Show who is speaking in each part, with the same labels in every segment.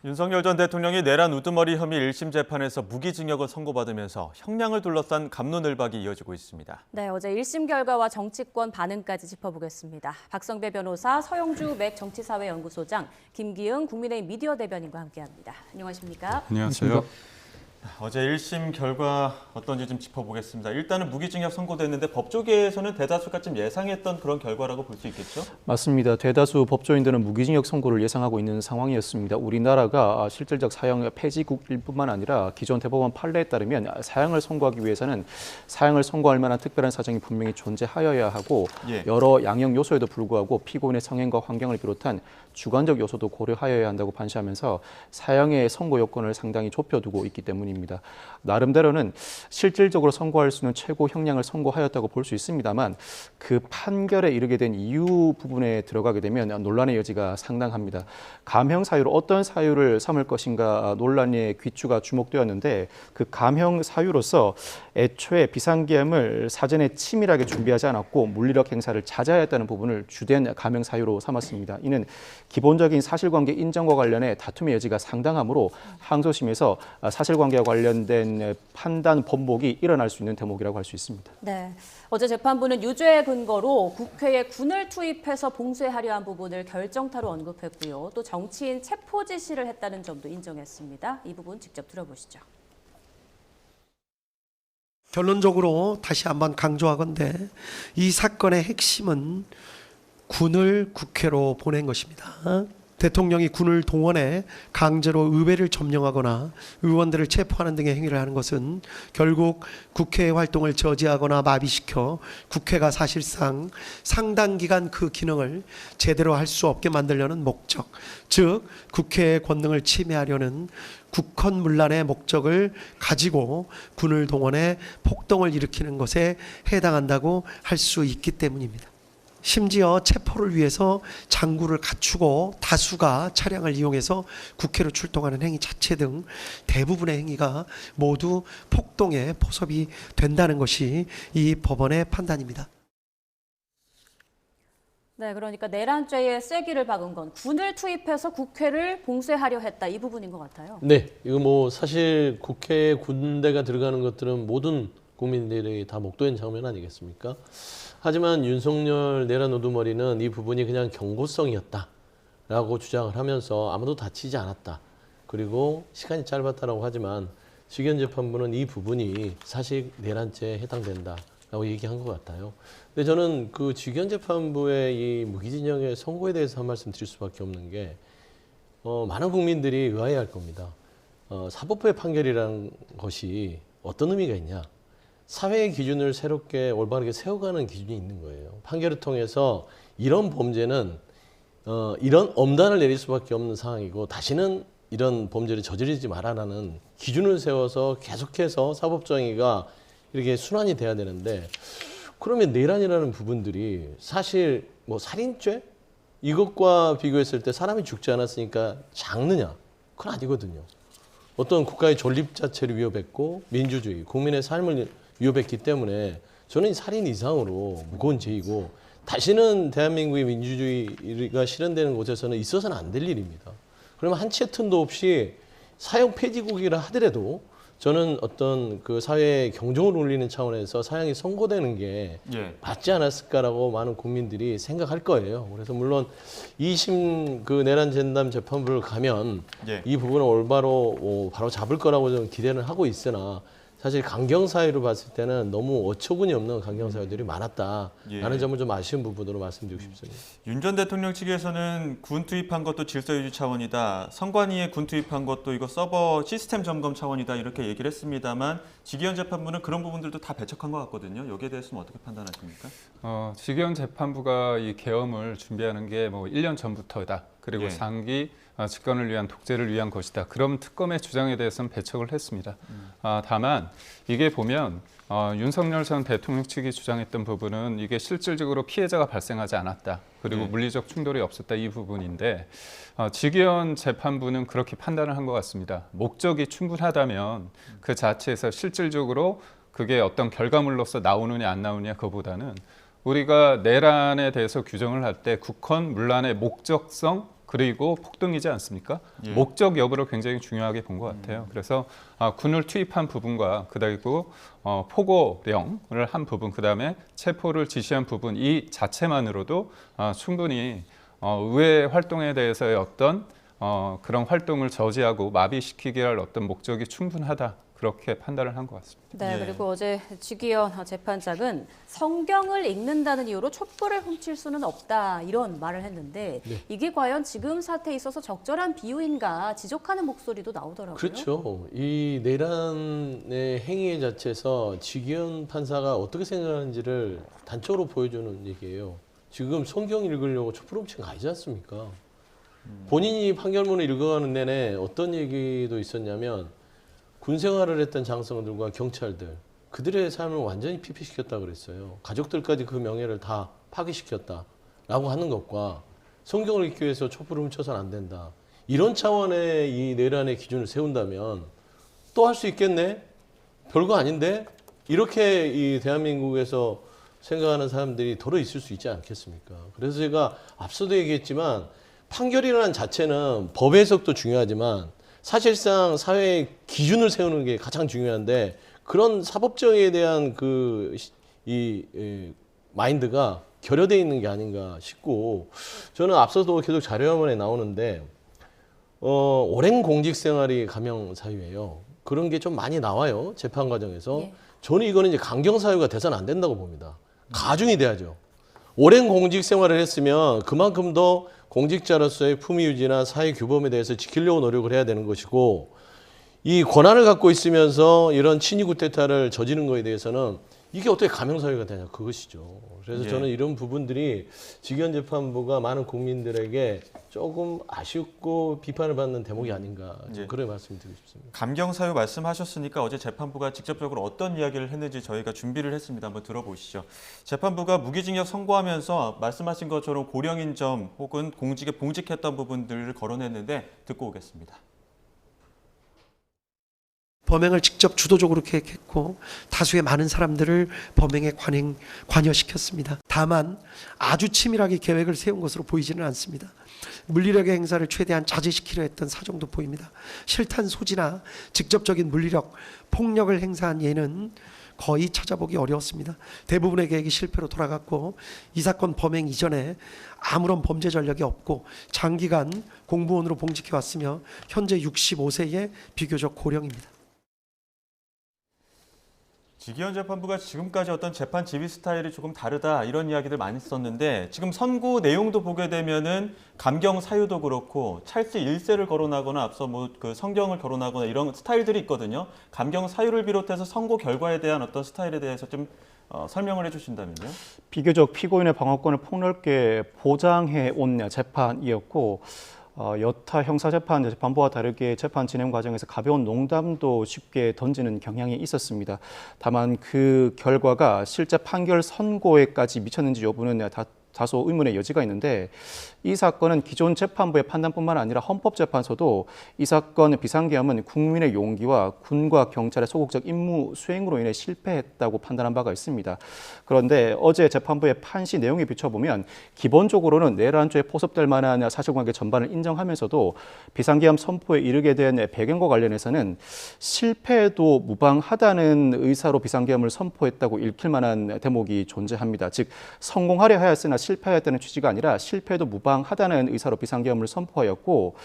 Speaker 1: 윤석열 전 대통령이 내란 우두머리 혐의 1심 재판에서 무기징역을 선고받으면서 형량을 둘러싼 갑론을박이 이어지고 있습니다.
Speaker 2: 네, 어제 1심 결과와 정치권 반응까지 짚어보겠습니다. 박성배 변호사, 서영주 맥 정치사회연구소장, 김기흥 국민의힘 미디어 대변인과 함께합니다. 안녕하십니까?
Speaker 3: 안녕하세요.
Speaker 1: 어제 1심 결과 어떤지 좀 짚어보겠습니다. 일단은 무기징역 선고됐는데 법조계에서는 대다수가 좀 예상했던 그런 결과라고 볼 수 있겠죠?
Speaker 3: 맞습니다. 대다수 법조인들은 무기징역 선고를 예상하고 있는 상황이었습니다. 우리나라가 실질적 사형 폐지국일 뿐만 아니라 기존 대법원 판례에 따르면 사형을 선고하기 위해서는 사형을 선고할 만한 특별한 사정이 분명히 존재하여야 하고 여러 양형 요소에도 불구하고 피고인의 성향과 환경을 비롯한 주관적 요소도 고려하여야 한다고 판시하면서 사형의 선고 요건을 상당히 좁혀두고 있기 때문입니다. 나름대로는 실질적으로 선고할 수 있는 최고 형량을 선고하였다고 볼 수 있습니다만 그 판결에 이르게 된 이유 부분에 들어가게 되면 논란의 여지가 상당합니다. 감형 사유로 어떤 사유를 삼을 것인가 논란의 귀추가 주목되었는데 그 감형 사유로서 애초에 비상계엄을 사전에 치밀하게 준비하지 않았고 물리력 행사를 자제하였다는 부분을 주된 감형 사유로 삼았습니다. 이는 기본적인 사실관계 인정과 관련해 다툼의 여지가 상당하므로 항소심에서 사실관계와 관련된 판단 번복이 일어날 수 있는 대목이라고 할 수 있습니다.
Speaker 2: 네, 어제 재판부는 유죄 근거로 국회에 군을 투입해서 봉쇄하려 한 부분을 결정타로 언급했고요. 또 정치인 체포 지시를 했다는 점도 인정했습니다. 이 부분 직접 들어보시죠.
Speaker 4: 결론적으로 다시 한번 강조하건대 이 사건의 핵심은 군을 국회로 보낸 것입니다. 대통령이 군을 동원해 강제로 의회를 점령하거나 의원들을 체포하는 등의 행위를 하는 것은 결국 국회의 활동을 저지하거나 마비시켜 국회가 사실상 상당 기간 그 기능을 제대로 할 수 없게 만들려는 목적, 즉 국회의 권능을 침해하려는 국헌문란의 목적을 가지고 군을 동원해 폭동을 일으키는 것에 해당한다고 할 수 있기 때문입니다. 심지어 체포를 위해서 장구를 갖추고 다수가 차량을 이용해서 국회로 출동하는 행위 자체 등 대부분의 행위가 모두 폭동에 포섭이 된다는 것이 이 법원의 판단입니다.
Speaker 2: 네, 그러니까 내란죄에 쐐기를 박은 건 군을 투입해서 국회를 봉쇄하려 했다 이 부분인 것 같아요.
Speaker 5: 네, 이거 뭐 사실 국회에 군대가 들어가는 것들은 모든 국민들이 다 목도한 장면 아니겠습니까? 하지만 윤석열 내란 우두머리는 이 부분이 그냥 경고성이었다라고 주장을 하면서 아무도 다치지 않았다. 그리고 시간이 짧았다라고 하지만 직연재판부는 이 부분이 사실 내란죄에 해당된다라고 얘기한 것 같아요. 근데 저는 그 직연재판부의 이 무기징역의 선고에 대해서 한 말씀 드릴 수밖에 없는 게 많은 국민들이 의아해할 겁니다. 사법부의 판결이라는 것이 어떤 의미가 있냐? 사회의 기준을 새롭게 올바르게 세워가는 기준이 있는 거예요. 판결을 통해서 이런 범죄는 이런 엄단을 내릴 수밖에 없는 상황이고 다시는 이런 범죄를 저지르지 말아라는 기준을 세워서 계속해서 사법정의가 이렇게 순환이 돼야 되는데 그러면 내란이라는 부분들이 사실 뭐 살인죄? 이것과 비교했을 때 사람이 죽지 않았으니까 작느냐? 그건 아니거든요. 어떤 국가의 존립 자체를 위협했고 민주주의, 국민의 삶을 위협했기 때문에 저는 살인 이상으로 무거운 죄이고 다시는 대한민국의 민주주의가 실현되는 곳에서는 있어서는 안 될 일입니다. 그러면 한 치의 틈도 없이 사형 폐지국이라 하더라도 저는 어떤 그 사회의 경종을 울리는 차원에서 사형이 선고되는 게 맞지 않았을까라고 많은 국민들이 생각할 거예요. 그래서 물론 2심 그 내란 전담 재판부를 가면 이 부분을 올바로 바로 잡을 거라고 좀 기대를 하고 있으나 사실 강경 사유로 봤을 때는 너무 어처구니 없는 강경 사유들이 많았다라는 점을 좀 아쉬운 부분으로 말씀드리고 싶습니다.
Speaker 1: 윤 전 대통령 측에서는 군 투입한 것도 질서 유지 차원이다. 선관위에 군 투입한 것도 이거 서버 시스템 점검 차원이다. 이렇게 얘기를 했습니다만 직위원 재판부는 그런 부분들도 다 배척한 것 같거든요. 여기에 대해서는 어떻게 판단하십니까?
Speaker 6: 직위원 재판부가 이 계엄을 준비하는 게 뭐 1년 전부터다. 그리고 장기 집권을 위한 독재를 위한 것이다. 그럼 특검의 주장에 대해서는 배척을 했습니다. 다만 이게 보면 윤석열 전 대통령 측이 주장했던 부분은 이게 실질적으로 피해자가 발생하지 않았다. 그리고 물리적 충돌이 없었다. 이 부분인데 직위원 재판부는 그렇게 판단을 한 것 같습니다. 목적이 충분하다면 그 자체에서 실질적으로 그게 어떤 결과물로서 나오느냐 안 나오느냐 그거보다는 우리가 내란에 대해서 규정을 할 때 국헌 문란의 목적성 그리고 폭등이지 않습니까?
Speaker 1: 예.
Speaker 6: 목적 여부를 굉장히 중요하게 본 것 같아요. 그래서 군을 투입한 부분과 그리고 포고령을 한 부분, 그다음에 체포를 지시한 부분 이 자체만으로도 충분히 의회 활동에 대해서의 어떤 그런 활동을 저지하고 마비시키게 할 어떤 목적이 충분하다. 그렇게 판단을 한 것 같습니다.
Speaker 2: 네,
Speaker 1: 예.
Speaker 2: 그리고 어제 지기현 재판장은 성경을 읽는다는 이유로 촛불을 훔칠 수는 없다 이런 말을 했는데
Speaker 5: 네.
Speaker 2: 이게 과연 지금 사태에 있어서 적절한 비유인가 지적하는 목소리도 나오더라고요.
Speaker 5: 그렇죠. 이 내란의 행위 자체에서 지기현 판사가 어떻게 생각하는지를 단적으로 보여주는 얘기예요. 지금 성경 읽으려고 촛불 훔친 거 아니지 않습니까? 본인이 판결문을 읽어가는 내내 어떤 얘기도 있었냐면 군 생활을 했던 장성들과 경찰들 그들의 삶을 완전히 피폐시켰다 그랬어요. 가족들까지 그 명예를 다 파괴시켰다라고 하는 것과 성경을 읽기 위해서 촛불을 훔쳐서는 안 된다. 이런 차원의 이 내란의 기준을 세운다면 또 할 수 있겠네? 별거 아닌데? 이렇게 이 대한민국에서 생각하는 사람들이 더러 있을 수 있지 않겠습니까? 그래서 제가 앞서도 얘기했지만 판결이라는 자체는 법 해석도 중요하지만 사실상 사회의 기준을 세우는 게 가장 중요한데 그런 사법정의에 대한 마인드가 결여되어 있는 게 아닌가 싶고 저는 앞서도 계속 자료화면에 나오는데 오랜 공직 생활이 감형 사유예요. 그런 게 좀 많이 나와요. 재판 과정에서.
Speaker 2: 예.
Speaker 5: 저는 이거는 이제 강경 사유가 돼서는 안 된다고 봅니다. 가중이 돼야죠. 오랜 공직 생활을 했으면 그만큼 더 공직자로서의 품위 유지나 사회 규범에 대해서 지키려고 노력을 해야 되는 것이고 이 권한을 갖고 있으면서 이런 친위 구태타를 저지른 거에 대해서는 이게 어떻게 감형 사유가 되냐 그것이죠. 그래서
Speaker 1: 예.
Speaker 5: 저는 이런 부분들이 지기현 재판부가 많은 국민들에게 조금 아쉽고 비판을 받는 대목이 아닌가 좀
Speaker 1: 예.
Speaker 5: 그런 말씀드리고 싶습니다.
Speaker 1: 감경 사유 말씀하셨으니까 어제 재판부가 직접적으로 어떤 이야기를 했는지 저희가 준비를 했습니다. 한번 들어보시죠. 재판부가 무기징역 선고하면서 말씀하신 것처럼 고령인 점 혹은 공직에 봉직했던 부분들을 거론했는데 듣고 오겠습니다.
Speaker 4: 범행을 직접 주도적으로 계획했고 다수의 많은 사람들을 범행에 관여시켰습니다. 다만 아주 치밀하게 계획을 세운 것으로 보이지는 않습니다. 물리력의 행사를 최대한 자제시키려 했던 사정도 보입니다. 실탄 소지나 직접적인 물리력, 폭력을 행사한 예는 거의 찾아보기 어려웠습니다. 대부분의 계획이 실패로 돌아갔고 이 사건 범행 이전에 아무런 범죄 전력이 없고 장기간 공무원으로 봉직해왔으며 현재 65세의 비교적 고령입니다.
Speaker 1: 지기현 재판부가 지금까지 어떤 재판 지휘 스타일이 조금 다르다 이런 이야기들 많이 썼는데 지금 선고 내용도 보게 되면은 감경 사유도 그렇고 찰스 1세를 거론하거나 앞서 그 성경을 거론하거나 이런 스타일들이 있거든요. 감경 사유를 비롯해서 선고 결과에 대한 어떤 스타일에 대해서 좀 설명을 해주신다면요.
Speaker 3: 비교적 피고인의 방어권을 폭넓게 보장해 온 재판이었고 여타 형사재판 재판부와 다르게 재판 진행 과정에서 가벼운 농담도 쉽게 던지는 경향이 있었습니다. 다만 그 결과가 실제 판결 선고에까지 미쳤는지 여부는 다소 의문의 여지가 있는데 이 사건은 기존 재판부의 판단뿐만 아니라 헌법재판소도 이 사건의 비상계엄은 국민의 용기와 군과 경찰의 소극적 임무 수행으로 인해 실패했다고 판단한 바가 있습니다. 그런데 어제 재판부의 판시 내용에 비춰보면 기본적으로는 내란죄에 포섭될 만한 사실관계 전반을 인정하면서도 비상계엄 선포에 이르게 된 배경과 관련해서는 실패해도 무방하다는 의사로 비상계엄을 선포했다고 읽힐 만한 대목이 존재합니다. 즉 성공하려 하였으나 실패하였다는 취지가 아니라 실패해도 무방하다는 의사로 비상계엄을 선포하였고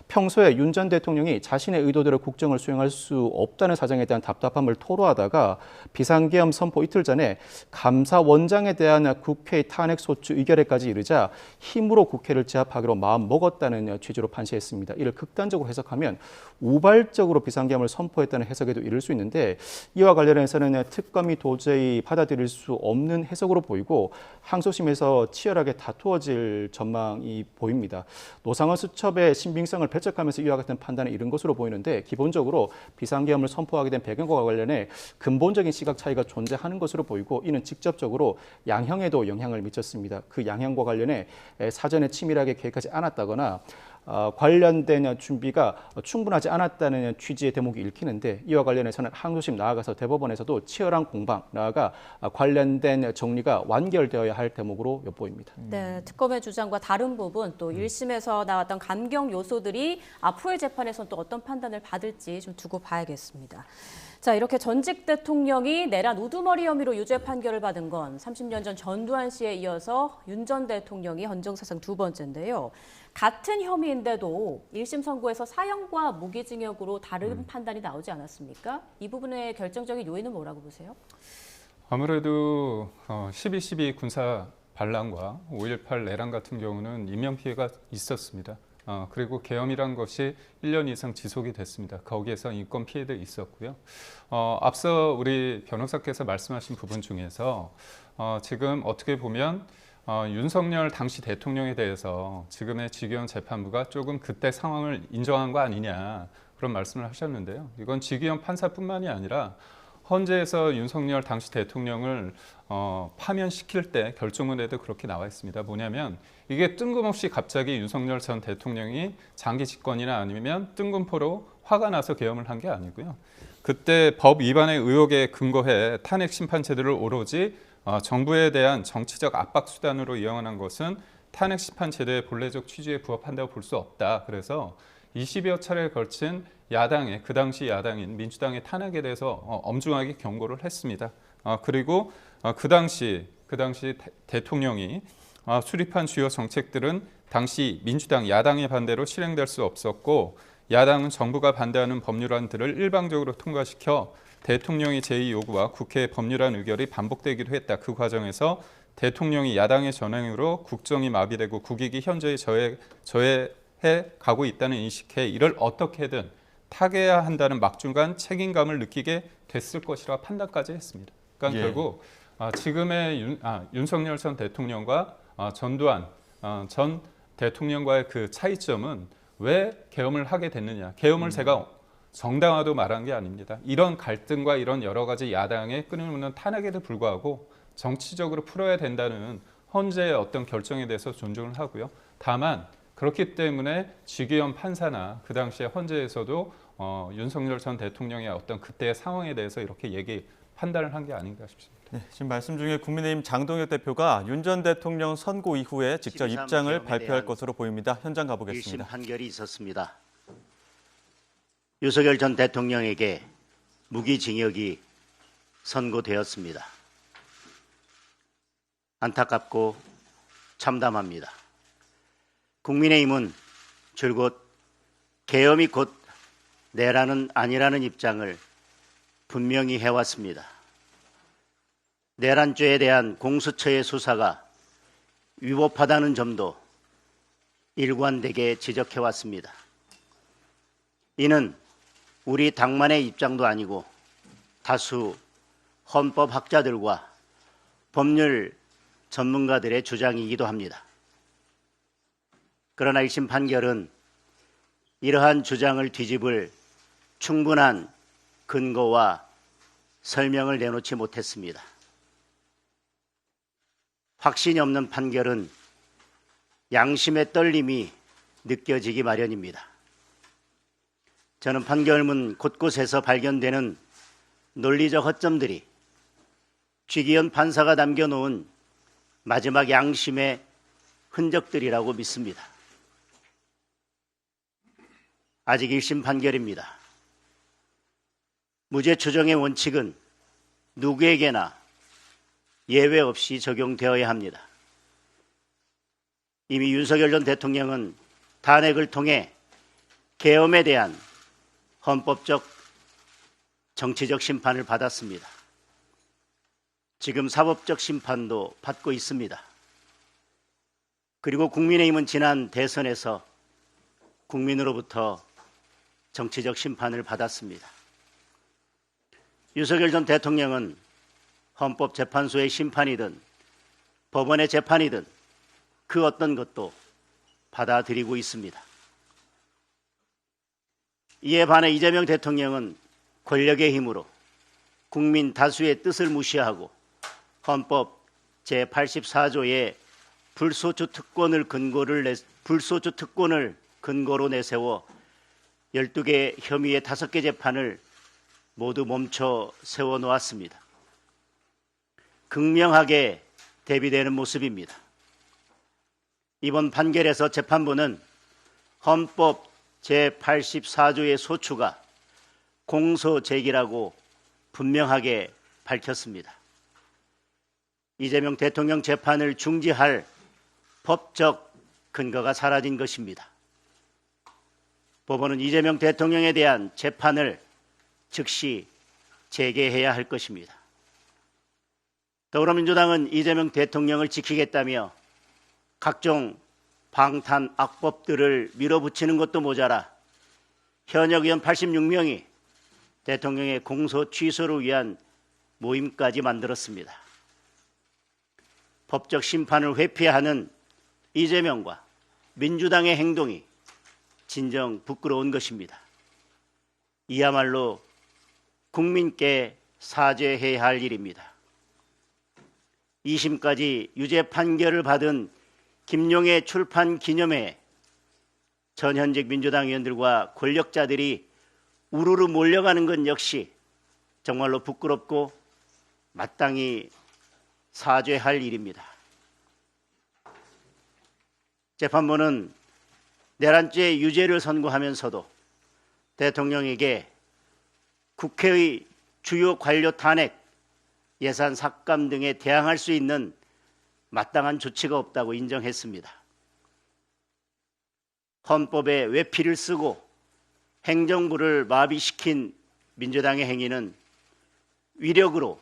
Speaker 3: 평소에 윤 전 대통령이 자신의 의도대로 국정을 수행할 수 없다는 사정에 대한 답답함을 토로하다가 비상계엄 선포 이틀 전에 감사원장에 대한 국회의 탄핵소추 의결에까지 이르자 힘으로 국회를 제압하기로 마음먹었다는 취지로 판시했습니다. 이를 극단적으로 해석하면 우발적으로 비상계엄을 선포했다는 해석에도 이를 수 있는데 이와 관련해서는 특검이 도저히 받아들일 수 없는 해석으로 보이고 항소심에서 치열하게 다투어질 전망이 보입니다. 노상원 수첩의 신빙성을 배척하면서 이와 같은 판단에 이른 것으로 보이는데 기본적으로 비상계엄을 선포하게 된 배경과 관련해 근본적인 시각 차이가 존재하는 것으로 보이고 이는 직접적으로 양형에도 영향을 미쳤습니다. 그 양형과 관련해 사전에 치밀하게 계획하지 않았다거나 관련된 준비가 충분하지 않았다는 취지의 대목이 읽히는데 이와 관련해서는 항소심 나아가서 대법원에서도 치열한 공방 나아가 관련된 정리가 완결되어야 할 대목으로 엿보입니다.
Speaker 2: 네, 특검의 주장과 다른 부분 또 1심에서 나왔던 감경 요소들이 앞으로의 재판에서 또 어떤 판단을 받을지 좀 두고 봐야겠습니다. 자, 이렇게 전직 대통령이 내란 우두머리 혐의로 유죄 판결을 받은 건 30년 전 전두환 씨에 이어서 윤 전 대통령이 헌정사상 두 번째인데요. 같은 혐의인데도 1심 선고에서 사형과 무기징역으로 다른 판단이 나오지 않았습니까? 이 부분의 결정적인 요인은 뭐라고 보세요?
Speaker 6: 아무래도 12.12 군사 반란과 5.18 내란 같은 경우는 인명피해가 있었습니다. 그리고 계엄이란 것이 1년 이상 지속이 됐습니다. 거기에서 인권 피해도 있었고요. 앞서 우리 변호사께서 말씀하신 부분 중에서 지금 어떻게 보면 윤석열 당시 대통령에 대해서 지금의 지기현 재판부가 조금 그때 상황을 인정한 거 아니냐 그런 말씀을 하셨는데요. 이건 지기현 판사뿐만이 아니라 헌재에서 윤석열 당시 대통령을 파면시킬 때 결정문에도 그렇게 나와 있습니다. 뭐냐면 이게 뜬금없이 갑자기 윤석열 전 대통령이 장기 집권이나 아니면 뜬금포로 화가 나서 계엄을 한 게 아니고요. 그때 법 위반의 의혹에 근거해 탄핵 심판 제도를 오로지 정부에 대한 정치적 압박 수단으로 이용한 것은 탄핵 심판 제도의 본래적 취지에 부합한다고 볼 수 없다. 그래서 20여 차례에 걸친 야당의 그 당시 야당인 민주당의 탄핵에 대해서 엄중하게 경고를 했습니다. 그리고 그 당시 대통령이 수립한 주요 정책들은 당시 민주당 야당의 반대로 실행될 수 없었고 야당은 정부가 반대하는 법률안들을 일방적으로 통과시켜 대통령의 제의 요구와 국회의 법률안 의결이 반복되기도 했다. 그 과정에서 대통령이 야당의 전횡으로 국정이 마비되고 국익이 현저히 저해해 가고 있다는 인식에 이를 어떻게든 타개해야 한다는 막중한 책임감을 느끼게 됐을 것이라 판단까지 했습니다. 그러니까 결국 지금의 윤석열 전 대통령과 전두환 전 대통령과의 그 차이점은 왜 계엄을 하게 됐느냐. 계엄을 제가 정당화도 말한 게 아닙니다. 이런 갈등과 이런 여러 가지 야당의 끊임없는 탄핵에도 불구하고 정치적으로 풀어야 된다는 헌재의 어떤 결정에 대해서 존중을 하고요. 다만 그렇기 때문에 지기현 판사나 그 당시에 헌재에서도 윤석열 전 대통령의 어떤 그때의 상황에 대해서 이렇게 판단을 한 게 아닌가 싶습니다.
Speaker 1: 네, 지금 말씀 중에 국민의힘 장동혁 대표가 윤 전 대통령 선고 이후에 직접 입장을 발표할 것으로 보입니다. 현장 가보겠습니다.
Speaker 7: 1심 판결이 있었습니다. 윤석열 전 대통령에게 무기징역이 선고되었습니다. 안타깝고 참담합니다. 국민의힘은 줄곧 계엄이 곧 내란은 아니라는 입장을 분명히 해왔습니다. 내란죄에 대한 공수처의 수사가 위법하다는 점도 일관되게 지적해왔습니다. 이는 우리 당만의 입장도 아니고 다수 헌법학자들과 법률 전문가들의 주장이기도 합니다. 그러나 1심 판결은 이러한 주장을 뒤집을 충분한 근거와 설명을 내놓지 못했습니다. 확신이 없는 판결은 양심의 떨림이 느껴지기 마련입니다. 저는 판결문 곳곳에서 발견되는 논리적 허점들이 지기현 판사가 남겨놓은 마지막 양심의 흔적들이라고 믿습니다. 아직 1심 판결입니다. 무죄 추정의 원칙은 누구에게나 예외 없이 적용되어야 합니다. 이미 윤석열 전 대통령은 탄핵을 통해 계엄에 대한 헌법적 정치적 심판을 받았습니다. 지금 사법적 심판도 받고 있습니다. 그리고 국민의힘은 지난 대선에서 국민으로부터 정치적 심판을 받았습니다. 윤석열 전 대통령은 헌법재판소의 심판이든 법원의 재판이든 그 어떤 것도 받아들이고 있습니다. 이에 반해 이재명 대통령은 권력의 힘으로 국민 다수의 뜻을 무시하고 헌법 제84조의 불소추 특권을 근거로 내세워 12개 혐의의 5개 재판을 모두 멈춰 세워놓았습니다. 극명하게 대비되는 모습입니다. 이번 판결에서 재판부는 헌법 제84조의 소추가 공소 제기라고 분명하게 밝혔습니다. 이재명 대통령 재판을 중지할 법적 근거가 사라진 것입니다. 법원은 이재명 대통령에 대한 재판을 즉시 재개해야 할 것입니다. 더불어민주당은 이재명 대통령을 지키겠다며 각종 방탄 악법들을 밀어붙이는 것도 모자라 현역 의원 86명이 대통령의 공소 취소를 위한 모임까지 만들었습니다. 법적 심판을 회피하는 이재명과 민주당의 행동이 진정 부끄러운 것입니다. 이야말로 국민께 사죄해야 할 일입니다. 2심까지 유죄 판결을 받은 김용의 출판 기념회에 전현직 민주당 의원들과 권력자들이 우르르 몰려가는 것 역시 정말로 부끄럽고 마땅히 사죄할 일입니다. 재판부는 내란죄 유죄를 선고하면서도 대통령에게 국회의 주요 관료 탄핵, 예산 삭감 등에 대항할 수 있는 마땅한 조치가 없다고 인정했습니다. 헌법에 외피를 쓰고 행정부를 마비시킨 민주당의 행위는 위력으로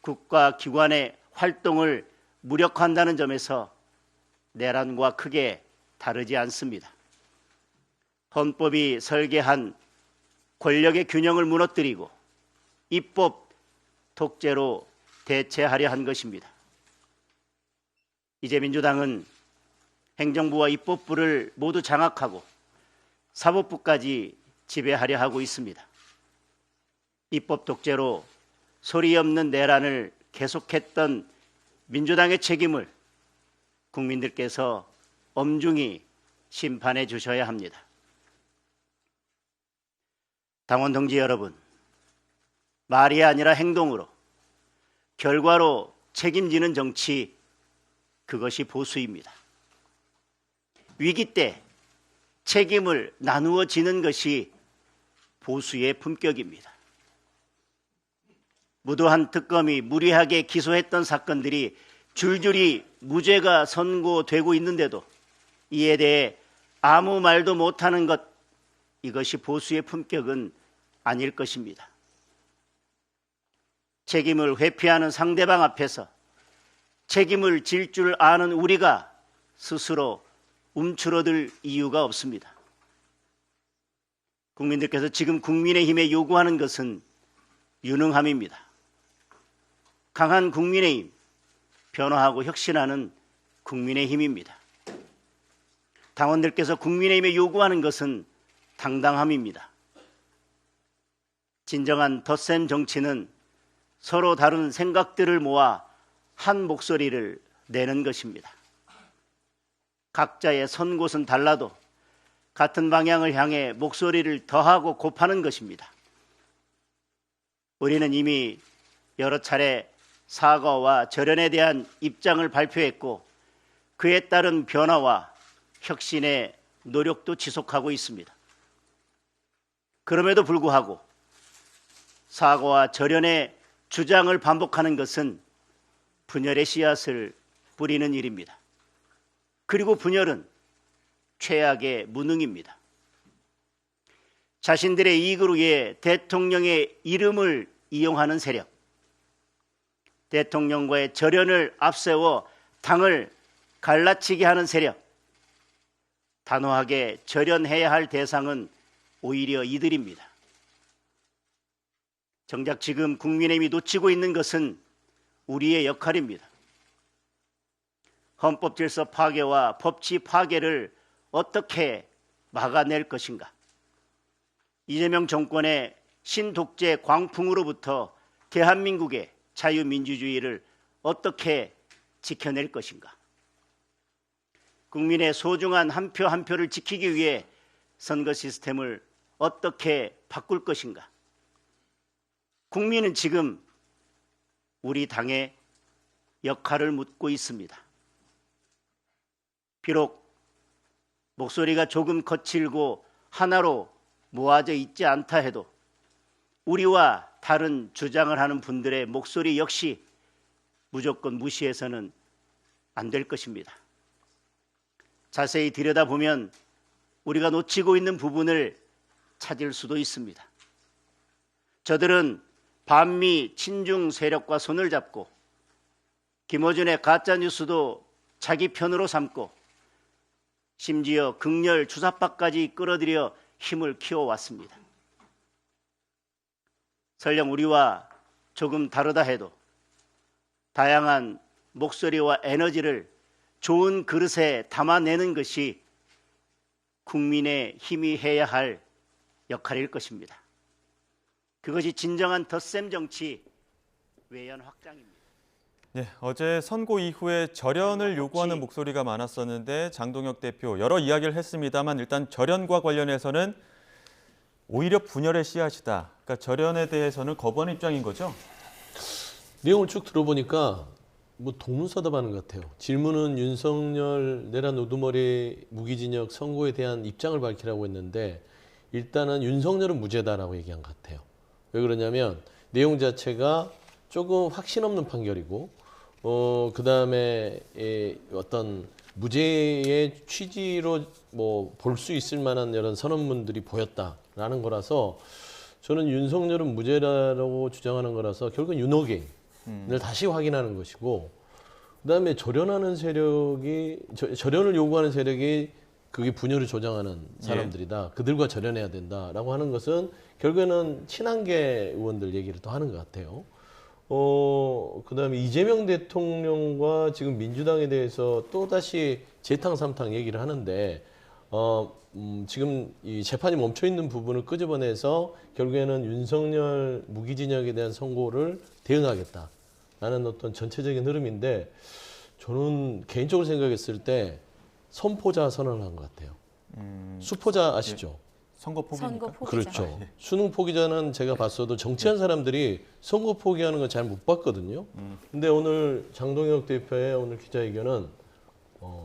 Speaker 7: 국가기관의 활동을 무력화한다는 점에서 내란과 크게 다르지 않습니다. 헌법이 설계한 권력의 균형을 무너뜨리고 입법 독재로 대체하려 한 것입니다. 이제 민주당은 행정부와 입법부를 모두 장악하고 사법부까지 지배하려 하고 있습니다. 입법 독재로 소리 없는 내란을 계속했던 민주당의 책임을 국민들께서 엄중히 심판해 주셔야 합니다. 당원 동지 여러분, 말이 아니라 행동으로, 결과로 책임지는 정치, 그것이 보수입니다. 위기 때 책임을 나누어 지는 것이 보수의 품격입니다. 무도한 특검이 무리하게 기소했던 사건들이 줄줄이 무죄가 선고되고 있는데도 이에 대해 아무 말도 못하는 것, 이것이 보수의 품격은 아닐 것입니다. 책임을 회피하는 상대방 앞에서 책임을 질 줄 아는 우리가 스스로 움츠러들 이유가 없습니다. 국민들께서 지금 국민의힘에 요구하는 것은 유능함입니다. 강한 국민의힘, 변화하고 혁신하는 국민의힘입니다. 당원들께서 국민의힘에 요구하는 것은 당당함입니다. 진정한 덧셈 정치는 서로 다른 생각들을 모아 한 목소리를 내는 것입니다. 각자의 선 곳은 달라도 같은 방향을 향해 목소리를 더하고 곱하는 것입니다. 우리는 이미 여러 차례 사과와 절연에 대한 입장을 발표했고 그에 따른 변화와 혁신의 노력도 지속하고 있습니다. 그럼에도 불구하고 사과와 절연의 주장을 반복하는 것은 분열의 씨앗을 뿌리는 일입니다. 그리고 분열은 최악의 무능입니다. 자신들의 이익을 위해 대통령의 이름을 이용하는 세력, 대통령과의 절연을 앞세워 당을 갈라치게 하는 세력, 단호하게 절연해야 할 대상은 오히려 이들입니다. 정작 지금 국민의힘이 놓치고 있는 것은 우리의 역할입니다. 헌법 질서 파괴와 법치 파괴를 어떻게 막아낼 것인가? 이재명 정권의 신독재 광풍으로부터 대한민국의 자유민주주의를 어떻게 지켜낼 것인가? 국민의 소중한 한 표 한 표를 지키기 위해 선거 시스템을 어떻게 바꿀 것인가? 국민은 지금 우리 당의 역할을 묻고 있습니다. 비록 목소리가 조금 거칠고 하나로 모아져 있지 않다 해도 우리와 다른 주장을 하는 분들의 목소리 역시 무조건 무시해서는 안 될 것입니다. 자세히 들여다보면 우리가 놓치고 있는 부분을 찾을 수도 있습니다. 저들은 반미 친중 세력과 손을 잡고 김어준의 가짜뉴스도 자기 편으로 삼고 심지어 극렬 주사파까지 끌어들여 힘을 키워왔습니다. 설령 우리와 조금 다르다 해도 다양한 목소리와 에너지를 좋은 그릇에 담아내는 것이 국민의 힘이 해야 할 역할일 것입니다. 그것이 진정한 덧셈 정치 외연 확장입니다.
Speaker 1: 네, 어제 선고 이후에 절연을 요구하는 목소리가 많았었는데 장동혁 대표 여러 이야기를 했습니다만 일단 절연과 관련해서는 오히려 분열의 씨앗이다. 그러니까 절연에 대해서는 거부하는 입장인 거죠?
Speaker 5: 내용을 쭉 들어보니까 뭐 동문서답하는 것 같아요. 질문은 윤석열 내란 우두머리 무기징역 선고에 대한 입장을 밝히라고 했는데 일단은 윤석열은 무죄다라고 얘기한 것 같아요. 왜 그러냐면 내용 자체가 조금 확신 없는 판결이고 그다음에 어떤 무죄의 취지로 뭐 볼 수 있을 만한 이런 선언문들이 보였다라는 거라서 저는 윤석열은 무죄라고 주장하는 거라서 결국은 윤호갱을 다시 확인하는 것이고 그다음에 절연하는 세력이 절연을 요구하는 세력이 그게 분열을 조장하는 사람들이다. 그들과 절연해야 된다라고 하는 것은 결국에는 친한계 의원들 얘기를 또 하는 것 같아요. 그다음에 이재명 대통령과 지금 민주당에 대해서 또 다시 재탕 삼탕 얘기를 하는데 지금 이 재판이 멈춰 있는 부분을 끄집어내서 결국에는 윤석열 무기징역에 대한 선고를 대응하겠다라는 어떤 전체적인 흐름인데 저는 개인적으로 생각했을 때 선포자 선언을 한 것 같아요. 수포자 아시죠?
Speaker 1: 선거 포기입니까?
Speaker 2: 선거 포기자.
Speaker 5: 그렇죠. 수능 포기자는 제가 봤어도 정치한 사람들이 선거 포기하는 건 잘 못 봤거든요. 근데 오늘 장동혁 대표의 오늘 기자회견은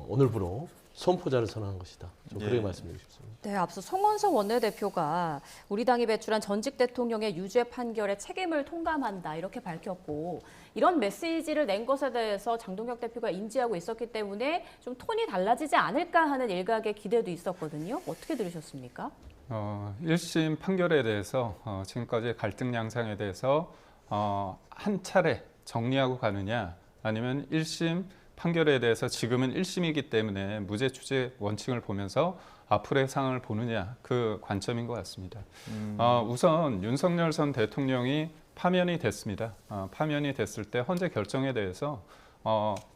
Speaker 5: 오늘부로 선포자를 선언한 것이다. 좀 그렇게 말씀드리고 싶습니다.
Speaker 2: 네, 앞서 송원석 원내대표가 우리 당이 배출한 전직 대통령의 유죄 판결에 책임을 통감한다 이렇게 밝혔고 이런 메시지를 낸 것에 대해서 장동혁 대표가 인지하고 있었기 때문에 좀 톤이 달라지지 않을까 하는 일각의 기대도 있었거든요. 어떻게 들으셨습니까?
Speaker 6: 1심 판결에 대해서 지금까지의 갈등 양상에 대해서 한 차례 정리하고 가느냐 아니면 1심 판결에 대해서 지금은 1심이기 때문에 무죄 추재 원칙을 보면서 앞으로의 상황을 보느냐 그 관점인 것 같습니다. 우선 윤석열 전 대통령이 파면이 됐습니다. 파면이 됐을 때 헌재 결정에 대해서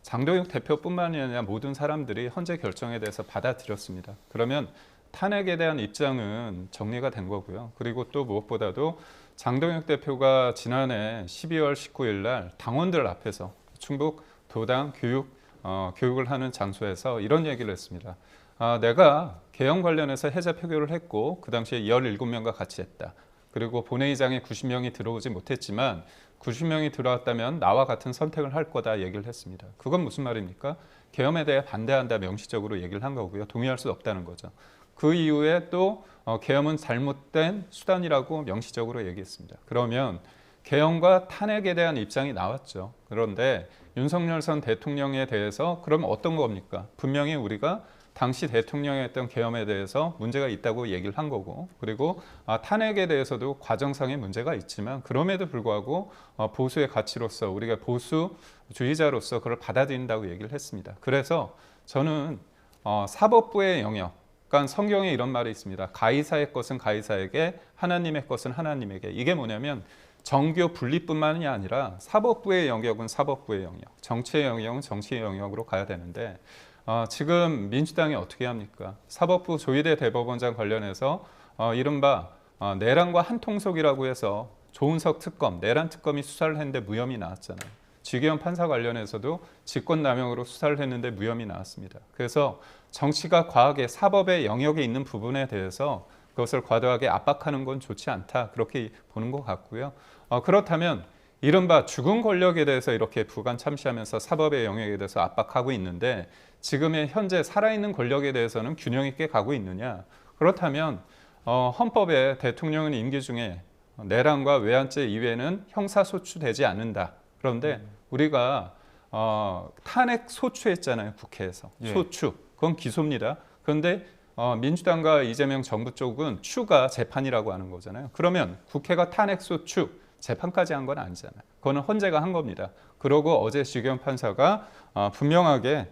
Speaker 6: 장동혁 대표뿐만이 아니라 모든 사람들이 헌재 결정에 대해서 받아들였습니다. 그러면 탄핵에 대한 입장은 정리가 된 거고요. 그리고 또 무엇보다도 장동혁 대표가 지난해 12월 19일 날 당원들 앞에서 충북 도당 교육을 하는 장소에서 이런 얘기를 했습니다. 내가 개헌 관련해서 해제 표결을 했고 그 당시에 17명과 같이 했다. 그리고 본회의장에 90명이 들어오지 못했지만 90명이 들어왔다면 나와 같은 선택을 할 거다 얘기를 했습니다. 그건 무슨 말입니까? 개헌에 대해 반대한다 명시적으로 얘기를 한 거고요. 동의할 수 없다는 거죠. 그 이후에 또 개헌은 잘못된 수단이라고 명시적으로 얘기했습니다. 그러면 개헌과 탄핵에 대한 입장이 나왔죠. 그런데 윤석열 전 대통령에 대해서 그럼 어떤 겁니까? 분명히 우리가 당시 대통령이 했던 개헌에 대해서 문제가 있다고 얘기를 한 거고 그리고 탄핵에 대해서도 과정상의 문제가 있지만 그럼에도 불구하고 보수의 가치로서 우리가 보수주의자로서 그걸 받아들인다고 얘기를 했습니다. 그래서 저는 사법부의 영역 그러니까 성경에 이런 말이 있습니다. 가이사의 것은 가이사에게 하나님의 것은 하나님에게 이게 뭐냐면 정교 분리뿐만이 아니라 사법부의 영역은 사법부의 영역, 정치의 영역은 정치의 영역으로 가야 되는데 지금 민주당이 어떻게 합니까? 사법부 조희대 대법원장 관련해서 이른바 내란과 한통속이라고 해서 조은석 특검, 내란 특검이 수사를 했는데 무혐의 나왔잖아요. 지기현 판사 관련해서도 직권남용으로 수사를 했는데 무혐의 나왔습니다. 그래서 정치가 과하게 사법의 영역에 있는 부분에 대해서 그것을 과도하게 압박하는 건 좋지 않다. 그렇게 보는 것 같고요. 그렇다면 이른바 죽은 권력에 대해서 이렇게 부관 참시하면서 사법의 영역에 대해서 압박하고 있는데 지금의 현재 살아있는 권력에 대해서는 균형 있게 가고 있느냐. 그렇다면 헌법에 대통령은 임기 중에 내란과 외환죄 이외에는 형사소추되지 않는다. 그런데 우리가 탄핵 소추했잖아요. 국회에서.
Speaker 1: 예.
Speaker 6: 소추. 그건 기소입니다. 그런데 민주당과 이재명 정부 쪽은 추가 재판이라고 하는 거잖아요. 그러면 국회가 탄핵 소추 재판까지 한 건 아니잖아요. 그거는 헌재가 한 겁니다. 그러고 어제 지기현 판사가 분명하게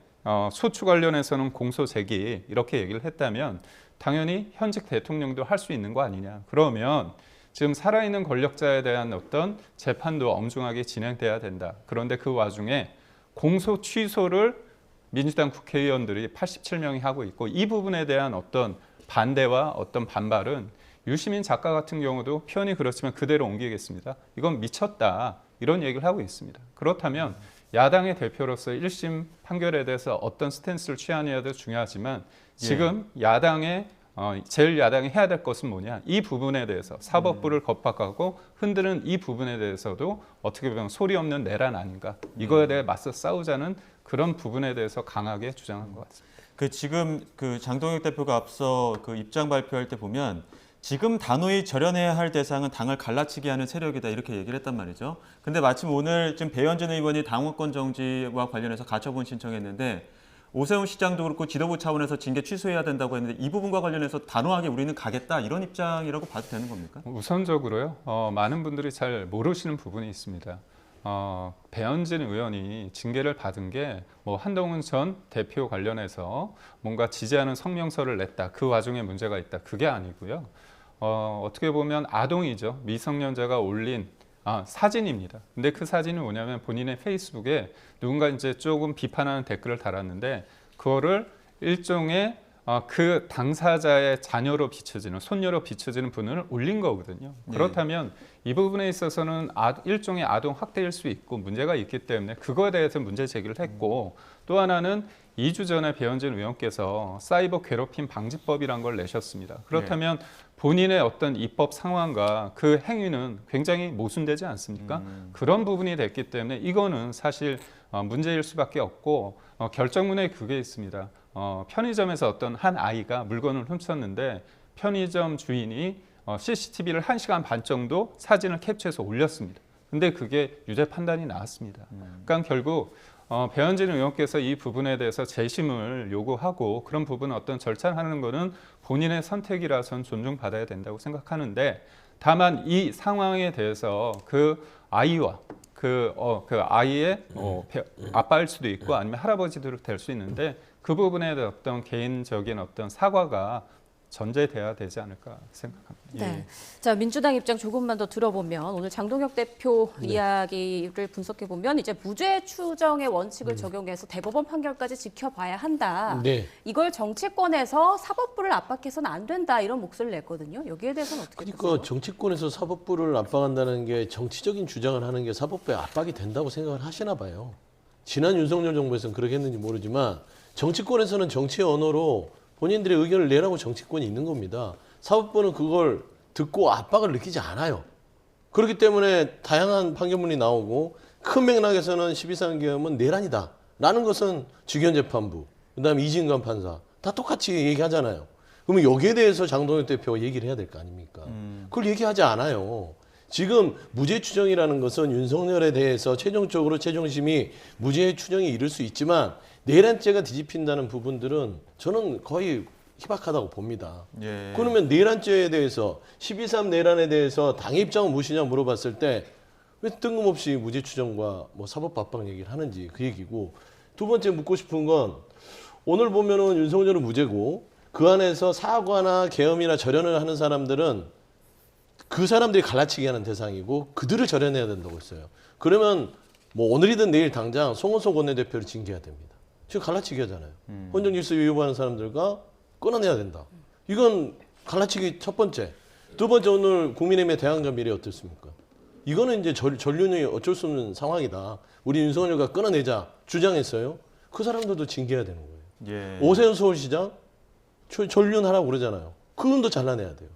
Speaker 6: 소추 관련해서는 공소 제기 이렇게 얘기를 했다면 당연히 현직 대통령도 할 수 있는 거 아니냐. 그러면 지금 살아있는 권력자에 대한 어떤 재판도 엄중하게 진행돼야 된다. 그런데 그 와중에 공소 취소를 민주당 국회의원들이 87명이 하고 있고 이 부분에 대한 어떤 반대와 어떤 반발은 유시민 작가 같은 경우도 표현이 그렇지만 그대로 옮기겠습니다. 이건 미쳤다. 이런 얘기를 하고 있습니다. 그렇다면 야당의 대표로서 1심 판결에 대해서 어떤 스탠스를 취하느냐도 중요하지만 지금 야당의 제일 야당이 해야 될 것은 뭐냐. 이 부분에 대해서 사법부를 겁박하고 흔드는 이 부분에 대해서도 어떻게 보면 소리 없는 내란 아닌가. 이거에 대해 맞서 싸우자는 그런 부분에 대해서 강하게 주장한 것 같습니다.
Speaker 1: 지금 장동혁 대표가 앞서 입장 발표할 때 보면 지금 단호히 절연해야 할 대상은 당을 갈라치게 하는 세력이다 이렇게 얘기를 했단 말이죠. 근데 마침 오늘 지금 배현진 의원이 당원권 정지와 관련해서 가처분 신청했는데 오세훈 시장도 그렇고 지도부 차원에서 징계 취소해야 된다고 했는데 이 부분과 관련해서 단호하게 우리는 가겠다 이런 입장이라고 봐도 되는 겁니까?
Speaker 6: 우선적으로요. 많은 분들이 잘 모르시는 부분이 있습니다. 배현진 의원이 징계를 받은 게 뭐 한동훈 전 대표 관련해서 뭔가 지지하는 성명서를 냈다. 그 와중에 문제가 있다. 그게 아니고요. 어떻게 보면 아동이죠. 미성년자가 올린 사진입니다. 근데 그 사진은 뭐냐면 본인의 페이스북에 누군가 이제 조금 비판하는 댓글을 달았는데 그거를 일종의 그 당사자의 자녀로 비춰지는 손녀로 비춰지는 분을 올린 거거든요. 그렇다면 이 부분에 있어서는 일종의 아동 학대일 수 있고 문제가 있기 때문에 그거에 대해서 문제 제기를 했고 또 하나는 2주 전에 배현진 의원께서 사이버 괴롭힘 방지법이란 걸 내셨습니다. 그렇다면 본인의 어떤 입법 상황과 그 행위는 굉장히 모순되지 않습니까? 그런 부분이 됐기 때문에 이거는 사실 문제일 수밖에 없고 결정문에 그게 있습니다. 편의점에서 어떤 한 아이가 물건을 훔쳤는데 편의점 주인이 CCTV를 1시간 반 정도 사진을 캡처해서 올렸습니다. 근데 그게 유죄 판단이 나왔습니다. 그러니까 결국 배현진 의원께서 이 부분에 대해서 재심을 요구하고 그런 부분 어떤 절차를 하는 것은 본인의 선택이라선 존중받아야 된다고 생각하는데 다만 이 상황에 대해서 그 아이와 그 아이의 아빠일 수도 있고 아니면 할아버지도 될 수 있는데 그 부분에 대한 어떤 개인적인 어떤 사과가 전제돼야 되지 않을까 생각합니다.
Speaker 2: 네. 자, 민주당 입장 조금만 더 들어보면 오늘 장동혁 대표 이야기를 분석해 보면 이제 무죄 추정의 원칙을 적용해서 대법원 판결까지 지켜봐야 한다.
Speaker 5: 네.
Speaker 2: 이걸 정치권에서 사법부를 압박해서는 안 된다 이런 목소리를 냈거든요. 여기에 대해서는 어떻게 보세요?
Speaker 5: 그러니까 정치권에서 사법부를 압박한다는 게 정치적인 주장을 하는 게 사법부에 압박이 된다고 생각을 하시나 봐요. 지난 윤석열 정부에서는 그렇게 했는지 모르지만 정치권에서는 정치의 언어로 본인들의 의견을 내라고 정치권이 있는 겁니다. 사법부는 그걸 듣고 압박을 느끼지 않아요. 그렇기 때문에 다양한 판결문이 나오고 큰 맥락에서는 12.3계엄은 내란이다 라는 것은 지기현 재판부, 그다음에 이진관 판사 다 똑같이 얘기하잖아요. 그러면 여기에 대해서 장동혁 대표가 얘기를 해야 될 거 아닙니까? 그걸 얘기하지 않아요. 지금 무죄 추정이라는 것은 윤석열에 대해서 최종적으로 최종심이 무죄 추정에 이를 수 있지만 내란죄가 뒤집힌다는 부분들은 저는 거의 희박하다고 봅니다.
Speaker 1: 예.
Speaker 5: 그러면 내란죄에 대해서 12.3 내란에 대해서 당의 입장은 무엇이냐 물어봤을 때 왜 뜬금없이 무죄 추정과 뭐 사법 압박 얘기를 하는지 그 얘기고 두 번째 묻고 싶은 건 오늘 보면은 윤석열은 무죄고 그 안에서 사과나 계엄이나 절연을 하는 사람들은 그 사람들이 갈라치기 하는 대상이고 그들을 절연해야 된다고 했어요. 그러면 뭐 오늘이든 내일 당장 송원석 원내대표를 징계해야 됩니다. 지금 갈라치기 하잖아요. 헌정 질서 위반하는 사람들과 끊어내야 된다. 이건 갈라치기 첫 번째. 두 번째 오늘 국민의힘의 대항전 미래 어떻습니까? 이거는 이제 전륜이 어쩔 수 없는 상황이다. 우리 윤석열과 끊어내자 주장했어요. 그 사람들도 징계해야 되는 거예요.
Speaker 1: 예.
Speaker 5: 오세훈 서울시장 전륜하라고 그러잖아요. 그분도 잘라내야 돼요.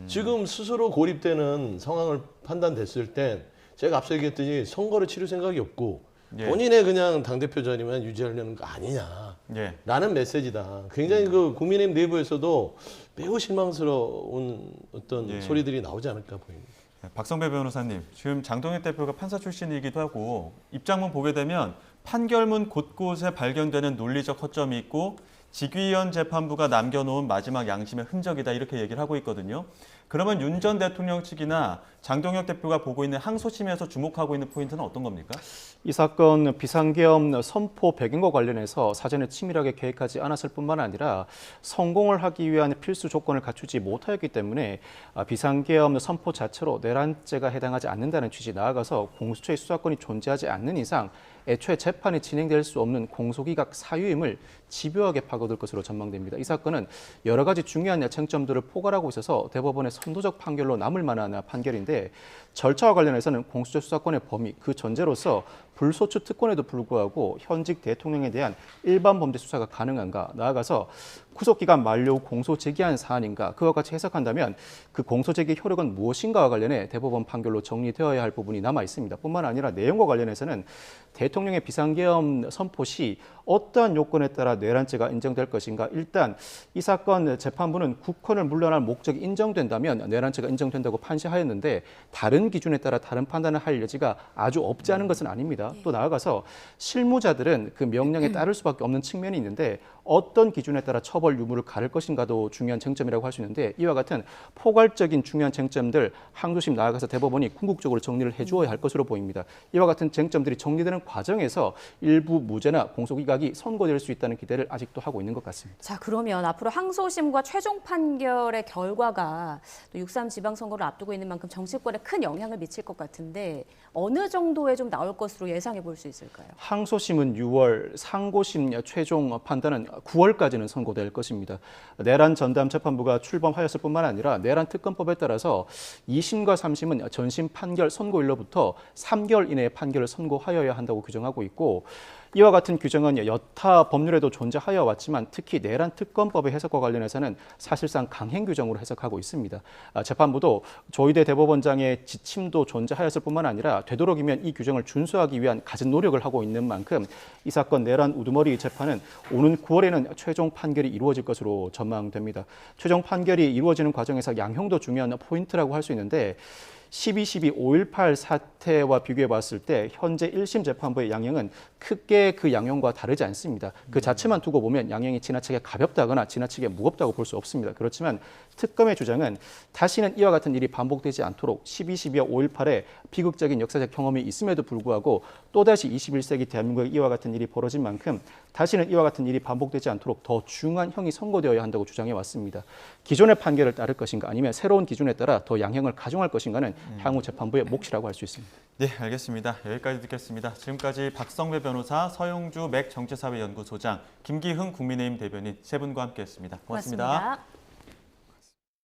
Speaker 5: 지금 스스로 고립되는 상황을 판단됐을 땐 제가 앞서 얘기했더니 선거를 치를 생각이 없고
Speaker 1: 예.
Speaker 5: 본인의 그냥 당대표 자리만 유지하려는 거 아니냐.
Speaker 1: 예.
Speaker 5: 라는 메시지다. 굉장히 그 국민의힘 내부에서도 매우 실망스러운 어떤
Speaker 1: 예.
Speaker 5: 소리들이 나오지 않을까 보입니다.
Speaker 1: 박성배 변호사님, 지금 장동혁 대표가 판사 출신이기도 하고 입장문 보게 되면 판결문 곳곳에 발견되는 논리적 허점이 있고 직위원 재판부가 남겨놓은 마지막 양심의 흔적이다 이렇게 얘기를 하고 있거든요. 그러면 윤 전 대통령 측이나 장동혁 대표가 보고 있는 항소심에서 주목하고 있는 포인트는 어떤 겁니까?
Speaker 3: 이 사건 비상계엄 선포 배경과 관련해서 사전에 치밀하게 계획하지 않았을 뿐만 아니라 성공을 하기 위한 필수 조건을 갖추지 못하였기 때문에 비상계엄 선포 자체로 내란죄가 해당하지 않는다는 취지 나아가서 공수처의 수사권이 존재하지 않는 이상 애초에 재판이 진행될 수 없는 공소기각 사유임을 집요하게 파고들 것으로 전망됩니다. 이 사건은 여러 가지 중요한 쟁점들을 포괄하고 있어서 대법원의 선도적 판결로 남을 만한 판결인데 절차와 관련해서는 공수처 수사권의 범위, 그 전제로서 불소추 특권에도 불구하고 현직 대통령에 대한 일반 범죄 수사가 가능한가, 나아가서 구속기간 만료 후 공소 제기한 사안인가, 그와 같이 해석한다면 그 공소 제기 효력은 무엇인가와 관련해 대법원 판결로 정리되어야 할 부분이 남아 있습니다. 뿐만 아니라 내용과 관련해서는 대통령의 비상계엄 선포 시 어떠한 요건에 따라 내란죄가 인정될 것인가, 일단 이 사건 재판부는 국헌을 물러날 목적이 인정된다면 내란죄가 인정된다고 판시하였는데 다른 기준에 따라 다른 판단을 할 여지가 아주 없지 않은 것은 아닙니다. 또 나아가서 실무자들은 그 명령에 따를 수밖에 없는 측면이 있는데 어떤 기준에 따라 처벌 유무를 가를 것인가도 중요한 쟁점이라고 할 수 있는데 이와 같은 포괄적인 중요한 쟁점들 항소심 나아가서 대법원이 궁극적으로 정리를 해주어야 할 것으로 보입니다. 이와 같은 쟁점들이 정리되는 과정에서 일부 무죄나 공소기각이 선고될 수 있다는 기대를 아직도 하고 있는 것 같습니다.
Speaker 2: 자, 그러면 앞으로 항소심과 최종 판결의 결과가 또 6.3 지방선거를 앞두고 있는 만큼 정치권에 큰 영향을 미칠 것 같은데 어느 정도에 좀 나올 것으로 예상해 볼 수 있을까요?
Speaker 3: 항소심은 6월, 상고심 최종 판단은 9월까지는 선고될 것입니다. 내란 전담 재판부가 출범하였을 뿐만 아니라 내란 특검법에 따라서 2심과 3심은 전심 판결 선고일로부터 3개월 이내에 판결을 선고하여야 한다고 규정하고 있고 이와 같은 규정은 여타 법률에도 존재하여 왔지만 특히 내란 특검법의 해석과 관련해서는 사실상 강행 규정으로 해석하고 있습니다. 재판부도 조희대 대법원장의 지침도 존재하였을 뿐만 아니라 되도록이면 이 규정을 준수하기 위한 갖은 노력을 하고 있는 만큼 이 사건 내란 우두머리 재판은 오는 9월에는 최종 판결이 이루어질 것으로 전망됩니다. 최종 판결이 이루어지는 과정에서 양형도 중요한 포인트라고 할 수 있는데 12.12 5.18 사태와 비교해 봤을 때 현재 1심 재판부의 양형은 크게 그 양형과 다르지 않습니다. 그 자체만 두고 보면 양형이 지나치게 가볍다거나 지나치게 무겁다고 볼 수 없습니다. 그렇지만 특검의 주장은 다시는 이와 같은 일이 반복되지 않도록 12.12와 5.18의 비극적인 역사적 경험이 있음에도 불구하고 또다시 21세기 대한민국에 이와 같은 일이 벌어진 만큼 다시는 이와 같은 일이 반복되지 않도록 더 중한 형이 선고되어야 한다고 주장해 왔습니다. 기존의 판결을 따를 것인가 아니면 새로운 기준에 따라 더 양형을 가중할 것인가는 향후 재판부의 몫이라고 할 수 있습니다.
Speaker 1: 네, 알겠습니다. 여기까지 듣겠습니다. 지금까지 박성배 변호사, 서용주 맥정치사회연구소장, 김기흥 국민의힘 대변인 세 분과 함께했습니다. 고맙습니다.
Speaker 2: 고맙습니다.